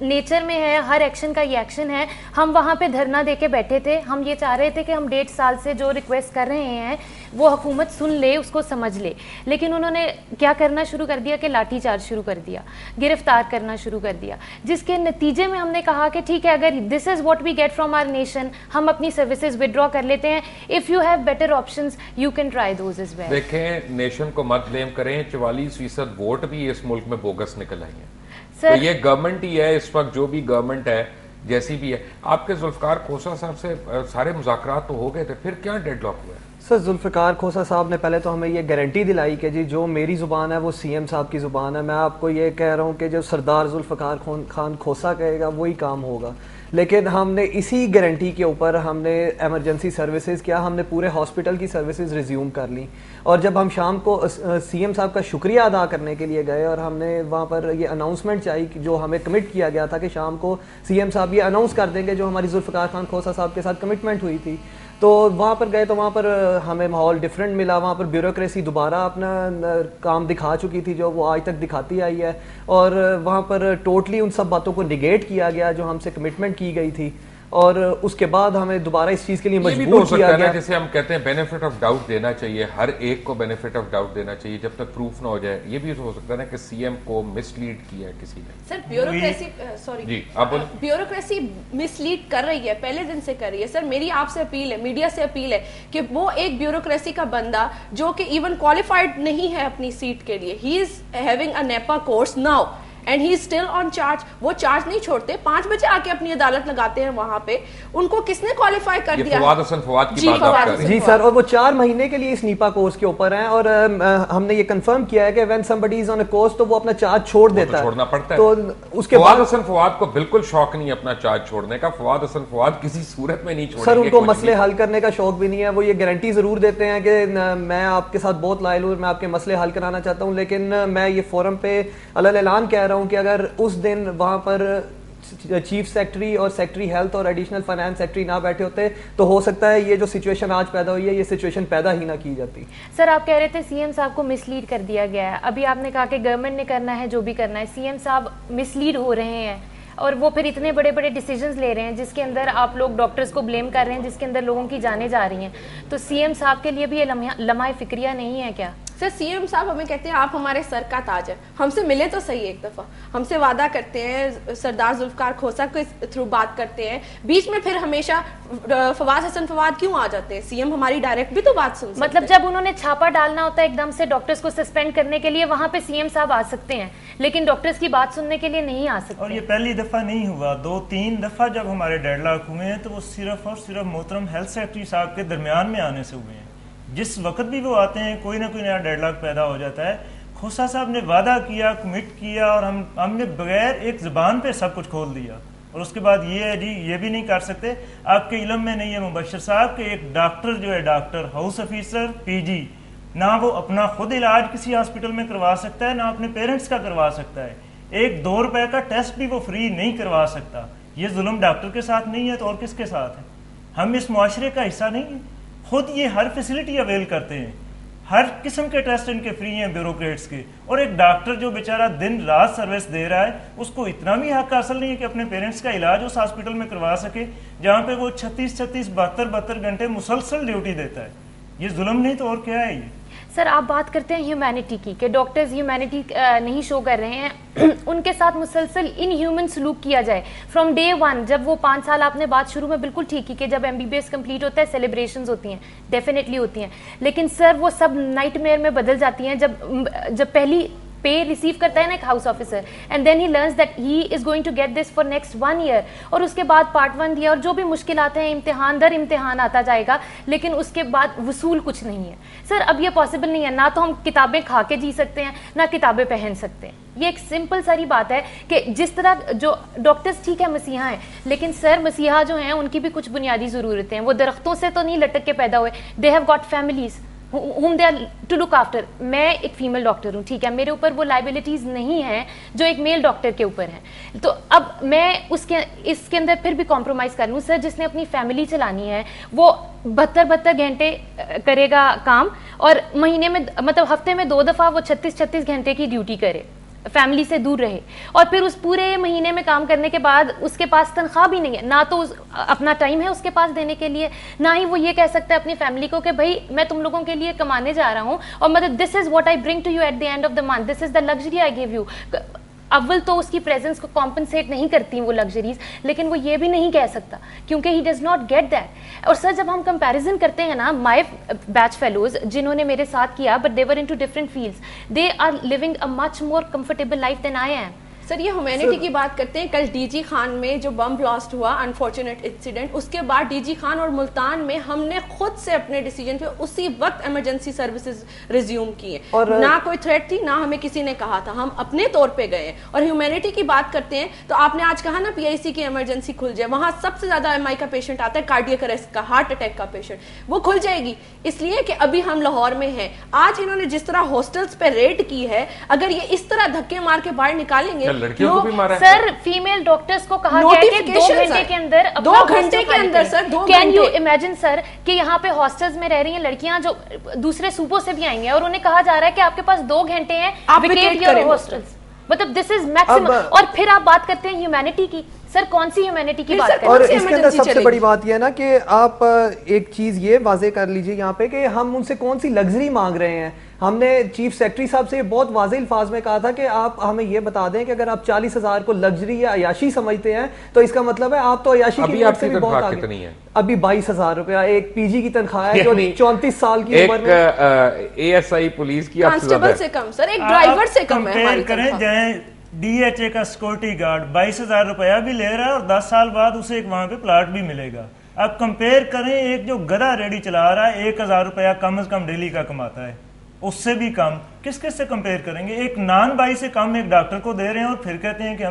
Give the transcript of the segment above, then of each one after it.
Nature میں ہے, ہر action کا یہ ایکشن ہے. ہم وہاں پہ دھرنا دے کے بیٹھے تھے, ہم یہ چاہ رہے تھے کہ ہم 1.5 سال سے جو ریکویسٹ کر رہے ہیں وہ حکومت سن لے, اس کو سمجھ لے, لیکن انہوں نے کیا کرنا شروع کر دیا کہ لاٹھی چارج شروع کر دیا, گرفتار کرنا شروع کر دیا, جس کے نتیجے میں ہم نے کہا کہ ٹھیک ہے, اگر this is what we get from our nation, ہم اپنی سروسز ودرا کر لیتے ہیں. If you have better options you can try those as well. دیکھیں, نیشن کو مت بلیم کریں, 44% ووٹ بھی اس ملک میں بوگس نکل آئی ہیں. تو یہ گورنمنٹ ہی ہے اس وقت, جو بھی گورنمنٹ ہے جیسی بھی ہے. آپ کے ذوالفقار کھوسا صاحب سے سارے مذاکرات تو ہو گئے تھے, پھر کیا ڈیڈ لاک ہوا ہے؟ سر ذوالفقار کھوسا صاحب نے پہلے تو ہمیں یہ گارنٹی دلائی کہ جی جو میری زبان ہے وہ سی ایم صاحب کی زبان ہے. میں آپ کو یہ کہہ رہا ہوں کہ جو سردار ذوالفقار خان کھوسا کہے گا وہی کام ہوگا. لیکن ہم نے اسی گارنٹی کے اوپر ہم نے ایمرجنسی سروسز کیا, ہم نے پورے ہاسپٹل کی سروسز ریزیوم کر لی. اور جب ہم شام کو سی ایم صاحب کا شکریہ ادا کرنے کے لیے گئے اور ہم نے وہاں پر یہ اناؤنسمنٹ چاہی جو ہمیں کمٹ کیا گیا تھا کہ شام کو سی ایم صاحب یہ اناؤنس کر دیں گے جو ہماری ذوالفقار خان کھوسا صاحب کے ساتھ کمٹمنٹ ہوئی تھی, تو وہاں پر گئے تو وہاں پر ہمیں ماحول ڈفرینٹ ملا. وہاں پر بیوروکریسی دوبارہ اپنا کام دکھا چکی تھی جو وہ آج تک دکھاتی آئی ہے, اور وہاں پر ٹوٹلی ان سب باتوں کو نگیٹ کیا گیا جو ہم سے کمٹمنٹ کی گئی تھی, اور اس کے بعد ہمیں دوبارہ اس چیز کے لیے مجبور کیا گیا. جیسے ہم کہتے ہیں بینیفٹ آف ڈاؤٹ دینا چاہیے, ہر ایک کو بینیفٹ آف ڈاؤٹ دینا چاہیے جب تک پروف نہ ہو جائے. یہ بھی ہو سکتا ہے نا کہ سی ایم کو مس لیڈ کیا ہے کسی نے. سر بیوروکریسی, سوری جی آپ بولیں, بیوروکریسی مس لیڈ کر رہی ہے, پہلے دن سے کر رہی ہے. سر میری آپ سے اپیل ہے, میڈیا سے اپیل ہے کہ وہ ایک بیوروکریسی کا بندہ جو کہ ایون کوالیفائڈ نہیں ہے اپنی سیٹ کے لیے, he is having a NIPA course now and he still on charge. وہ چارج نہیں چھوڑتے, 5 بجے آ کے اپنی عدالت لگاتے ہیں وہاں پہ. ان کو کس نے کوالیفائی کر دیا؟ فواد حسن فواد کی بات آپ کر رہے ہیں. جی سر, اور وہ 4 مہینے کے لیے اس نیپا کورس کے اوپر ہیں, اور ہم نے یہ کنفرم کیا ہے کہ when somebody is on a course تو وہ اپنا چارج چھوڑ دیتا ہے, چھوڑنا پڑتا ہے. تو اس کے فواد حسن فواد کو بالکل شوق نہیں اپنا چارج چھوڑنے کا. فواد حسن فواد کسی صورت میں نہیں چھوڑیں گے. سر ان کو مسئلے حل کرنے کا شوق بھی نہیں ہے. وہ یہ گارنٹی ضرور دیتے ہیں کہ میں آپ کے ساتھ بہت لائل ہوں, میں آپ کے مسئلے حل کرانا چاہتا ہوں, لیکن میں یہ فورم پہ علل اعلان کہہ رہا ہوں کہ اگر اس دن وہاں پر چیف سیکٹری اور سیکٹری ہیلتھ اور ایڈیشنل فائنانس سیکٹری نہ بیٹھے ہوتے تو ہو سکتا ہے یہ جو سچویشن آج پیدا ہوئی ہے یہ سچویشن پیدا ہی نہ کی جاتی. سر آپ کہہ رہے تھے سی ایم صاحب کو مس لیڈ کر دیا گیا ہے. ابھی آپ نے کہا کہ گورنمنٹ نے کرنا ہے جو بھی کرنا ہے. سی ایم صاحب مس لیڈ ہو رہے ہیں اور وہ پھر اتنے بڑے بڑے ڈیسیجنز لے رہے ہیں جس کے اندر آپ لوگ ڈاکٹرز کو بلیم کر رہے ہیں, جس کے اندر لوگوں کی جانیں جا رہی ہیں. تو سی ایم صاحب کے لیے بھی یہ لمحہ فکریہ نہیں ہے کیا؟ سر سی ایم صاحب ہمیں کہتے ہیں آپ ہمارے سر کا تاج ہے, ہم سے ملے تو صحیح ایک دفعہ, ہم سے وعدہ کرتے ہیں, سردار ذوالفقار کھوسا کے تھرو بات کرتے ہیں, بیچ میں پھر ہمیشہ فواد حسن فواد کیوں آ جاتے ہیں؟ سی ایم ہماری ڈائریکٹ بھی تو بات سن سکتے ہیں. مطلب جب انہوں نے چھاپا ڈالنا ہوتا ہے ایک دم سے ڈاکٹرز کو سسپینڈ کرنے کے لیے, وہاں پہ سی ایم صاحب آ سکتے ہیں لیکن ڈاکٹرز کی بات سننے کے لیے نہیں آ سکتے. اور یہ پہلی دفعہ نہیں ہوا, 2-3 دفعہ جب ہمارے ڈیڈ لاک ہوئے ہیں تو وہ صرف اور صرف محترم ہیلتھ سیکرٹری صاحب کے درمیان میں آنے سے ہوئے ہیں. جس وقت بھی وہ آتے ہیں کوئی نہ کوئی نیا ڈیڈ لاک پیدا ہو جاتا ہے. کھوسا صاحب نے وعدہ کیا, کمٹ کیا, اور ہم نے بغیر ایک زبان پہ سب کچھ کھول دیا, اور اس کے بعد یہ ہے جی یہ بھی نہیں کر سکتے. آپ کے علم میں نہیں ہے مبشر صاحب کہ ایک ڈاکٹر جو ہے, ڈاکٹر ہاؤس آفیسر پی جی, نہ وہ اپنا خود علاج کسی ہاسپٹل میں کروا سکتا ہے, نہ اپنے پیرنٹس کا کروا سکتا ہے. ایک 2 روپے کا ٹیسٹ بھی وہ فری نہیں کروا سکتا. یہ ظلم ڈاکٹر کے ساتھ نہیں ہے تو اور کس کے ساتھ ہے؟ ہم اس معاشرے کا حصہ نہیں ہیں. خود یہ ہر فیسلٹی اویل کرتے ہیں, ہر قسم کے ٹیسٹ ان کے فری ہیں بیوروکریٹس کے, اور ایک ڈاکٹر جو بیچارہ دن رات سروس دے رہا ہے اس کو اتنا بھی حق حاصل نہیں ہے کہ اپنے پیرنٹس کا علاج اس ہاسپٹل میں کروا سکے جہاں پہ وہ 36 72 گھنٹے مسلسل ڈیوٹی دیتا ہے. یہ ظلم نہیں تو اور کیا ہے؟ یہ سر آپ بات کرتے ہیں ہیومینٹی کی کہ ڈاکٹرز ہیومینٹی نہیں شو کر رہے ہیں, ان کے ساتھ مسلسل ان ہیومن سلوک کیا جائے فرام ڈے 1. جب وہ 5 سال آپ نے بات شروع میں بالکل ٹھیک کی کہ جب MBBS کمپلیٹ ہوتا ہے سیلیبریشنز ہوتی ہیں, ڈیفینیٹلی ہوتی ہیں, لیکن سر وہ سب نائٹ میئر میں بدل جاتی ہیں جب پہلی پے ریسیو کرتا ہے نا ایک house officer, and then he learns that he is going to get this for next 1 year, اور اس کے بعد پارٹ 1 دیا, اور جو بھی مشکلات ہیں امتحان در امتحان آتا جائے گا, لیکن اس کے بعد وصول کچھ نہیں ہے. سر اب یہ پاسبل نہیں ہے, نہ تو ہم کتابیں کھا کے جی سکتے ہیں نہ کتابیں پہن سکتے ہیں. یہ ایک سمپل ساری بات ہے کہ جس طرح جو ڈاکٹرز ٹھیک ہے مسیحا ہیں, لیکن سر مسیحا جو ہیں ان کی بھی کچھ بنیادی ضرورتیں ہیں. وہ درختوں سے تو نہیں لٹک کے پیدا ہوئے, they have got families whom they are to look after. میں ایک فیمیل ڈاکٹر ہوں, ٹھیک ہے, میرے اوپر وہ لائبلٹیز نہیں ہیں جو ایک میل ڈاکٹر کے اوپر ہیں. تو اب میں اس کے اندر پھر بھی کمپرومائز کر لوں. سر جس نے اپنی فیملی چلانی ہے وہ 72 گھنٹے کرے گا کام, اور مہینے میں مطلب ہفتے میں 2 دفعہ وہ 36 گھنٹے کی ڈیوٹی کرے. فیملی سے دور رہے, اور پھر اس پورے مہینے میں کام کرنے کے بعد اس کے پاس تنخواہ بھی نہیں ہے, نہ تو اپنا ٹائم ہے اس کے پاس دینے کے لیے, نہ ہی وہ یہ کہہ سکتا ہے اپنی فیملی کو کہ بھائی میں تم لوگوں کے لیے کمانے جا رہا ہوں, اور مطلب this is what I bring to you at the end of the month, this is the luxury I give you. اول تو اس کی پریزنس کو کمپنسیٹ نہیں کرتی وہ لگژریز, لیکن وہ یہ بھی نہیں کہہ سکتا کیونکہ he does not get that. اور سر جب ہم کمپیریزن کرتے ہیں نا, مائی بیچ فیلوز جنہوں نے میرے ساتھ کیا but they were in two different fields, they are living a much more comfortable life than I am. Sir یہ ہیومینٹی کی بات کرتے ہیں, کل ڈی جی خان میں جو بم بلاسٹ ہوا انفارچونیٹ انسیڈنٹ, اس کے بعد ڈی جی خان اور ملتان میں ہم نے خود سے اپنے ڈیسیجن پہ اسی وقت ایمرجنسی سروسز ریزیوم کی ہیں, نہ کوئی تھریٹ تھی, نہ ہمیں کسی نے کہا تھا, ہم اپنے طور پہ گئے ہیں. اور ہیومینٹی کی بات کرتے ہیں تو آپ نے آج کہا نا پی آئی سی کی ایمرجنسی کھل جائے, وہاں سب سے زیادہ ایم آئی کا پیشنٹ آتا ہے, کارڈیک اریسٹ کا, ہارٹ اٹیک کا پیشنٹ, وہ کھل جائے گی اس لیے کہ ابھی ہم لاہور میں ہیں. آج انہوں نے جس طرح ہاسٹلس پہ ریڈ کی ہے, اگر یہ اس طرح دھکے مار کے باہر نکالیں گے, سر فیمیل ڈاکٹرز کو کہا گیا کہ 2 گھنٹے کے اندر, 2 گھنٹے کے اندر سر, کین یو امیجن سر کہ یہاں پہ ہاسٹلز میں رہ رہی ہیں لڑکیاں جو دوسرے صوبوں سے بھی آئی ہیں, اور انہیں کہا جا رہا ہے کہ آپ کے پاس 2 گھنٹے ہیں, ویکیٹ یور ہاسٹلز. مطلب دس از میکسیمم. اور پھر آپ بات کرتے ہیں ہیومینٹی کی, سر کون سی ہیومینٹی کی بات کرتے ہیں؟ اور اس کے اندر سب سے بڑی بات یہ ہے نا کہ آپ ایک چیز یہ واضح کر لیجئے یہاں پہ کہ ہم ان سے کون سی لگژری مانگ رہے ہیں. ہم نے چیف سیکرٹری صاحب سے بہت واضح الفاظ میں کہا تھا کہ آپ ہمیں یہ بتا دیں کہ اگر آپ 40,000 کو لگژری یا عیاشی سمجھتے ہیں تو اس کا مطلب ہے آپ تو عیاشی کی سے بھی بہت آگے. ابھی 22,000 روپیہ ایک پی جی کی تنخواہ ہے جو 34 سال کی عمر میں اے ایس آئی پولیس کی کانسٹیبل سے کم, سر ایک ڈرائیور سے کم ہے ہماری تنخواہ. ڈی ایچ اے کا سیکورٹی گارڈ 22,000 روپیہ بھی لے رہا ہے اور 10 سال بعد اسے ایک وہاں پہ پلاٹ بھی ملے گا. اب کمپیئر کریں, ایک جو گدھا ریڈی چلا رہا ہے 1,000 روپیہ کم از کم ڈیلی کا کماتا ہے, اس سے بھی کم, کس سے کمپیئر کریں گے؟ ایک نان بائی سے کم ایک ڈاکٹر کو دے رہے ہیں اور پھر کہتے ہیں کہ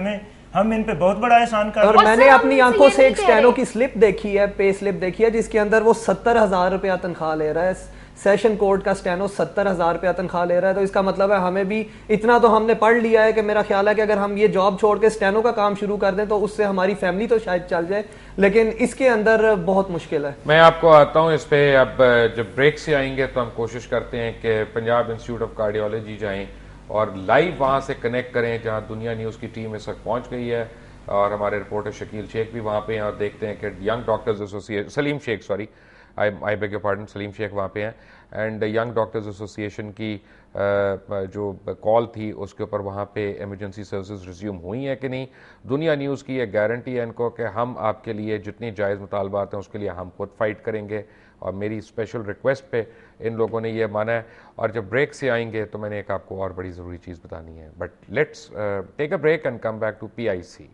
ہم ان پہ بہت بڑا احسان کر رہے ہیں. اور میں نے اپنی آنکھوں سے ایک اسٹینو کی سلپ دیکھی ہے, پے سلپ دیکھی ہے, جس کے اندر وہ 70,000 روپیہ تنخواہ لے رہا ہے. سیشن کورٹ کا اسٹینو 70,000 روپیہ تنخواہ لے رہا ہے. تو اس کا مطلب ہے ہمیں بھی اتنا تو ہم نے پڑھ لیا ہے کہ میرا خیال ہے کہ اگر ہم یہ جاب چھوڑ کے اسٹینو کا کام شروع کر دیں تو اس سے ہماری فیملی تو شاید چل جائے, لیکن اس کے اندر بہت مشکل ہے. میں آپ کو آتا ہوں اس پہ. اب جب بریک سے آئیں گے تو ہم کوشش کرتے ہیں کہ پنجاب انسٹیٹیوٹ آف کارڈیالوجی جائیں اور لائیو وہاں سے کنیکٹ کریں جہاں دنیا نیوز کی ٹیم اس وقت پہنچ گئی ہے, اور ہمارے رپورٹر شکیل شیخ بھی وہاں پہ ہیں, اور دیکھتے ہیں کہ ینگ ڈاکٹرز ایسوسیشن سلیم شیخ وہاں پہ ہیں, اینڈ ینگ ڈاکٹرز ایسوسیشن کی جو کال تھی اس کے اوپر وہاں پہ ایمرجنسی سروسز ریزیوم ہوئی ہیں کہ نہیں. دنیا نیوز کی یہ گارنٹی ہے ان کو کہ ہم آپ کے لیے جتنی جائز مطالبات ہیں اس کے لیے ہم خود فائٹ کریں گے, اور میری اسپیشل ریکویسٹ پہ ان لوگوں نے یہ مانا ہے. اور جب بریک سے آئیں گے تو میں نے ایک آپ کو اور بڑی ضروری چیز بتانی ہے, but let's take a break and come back to PIC.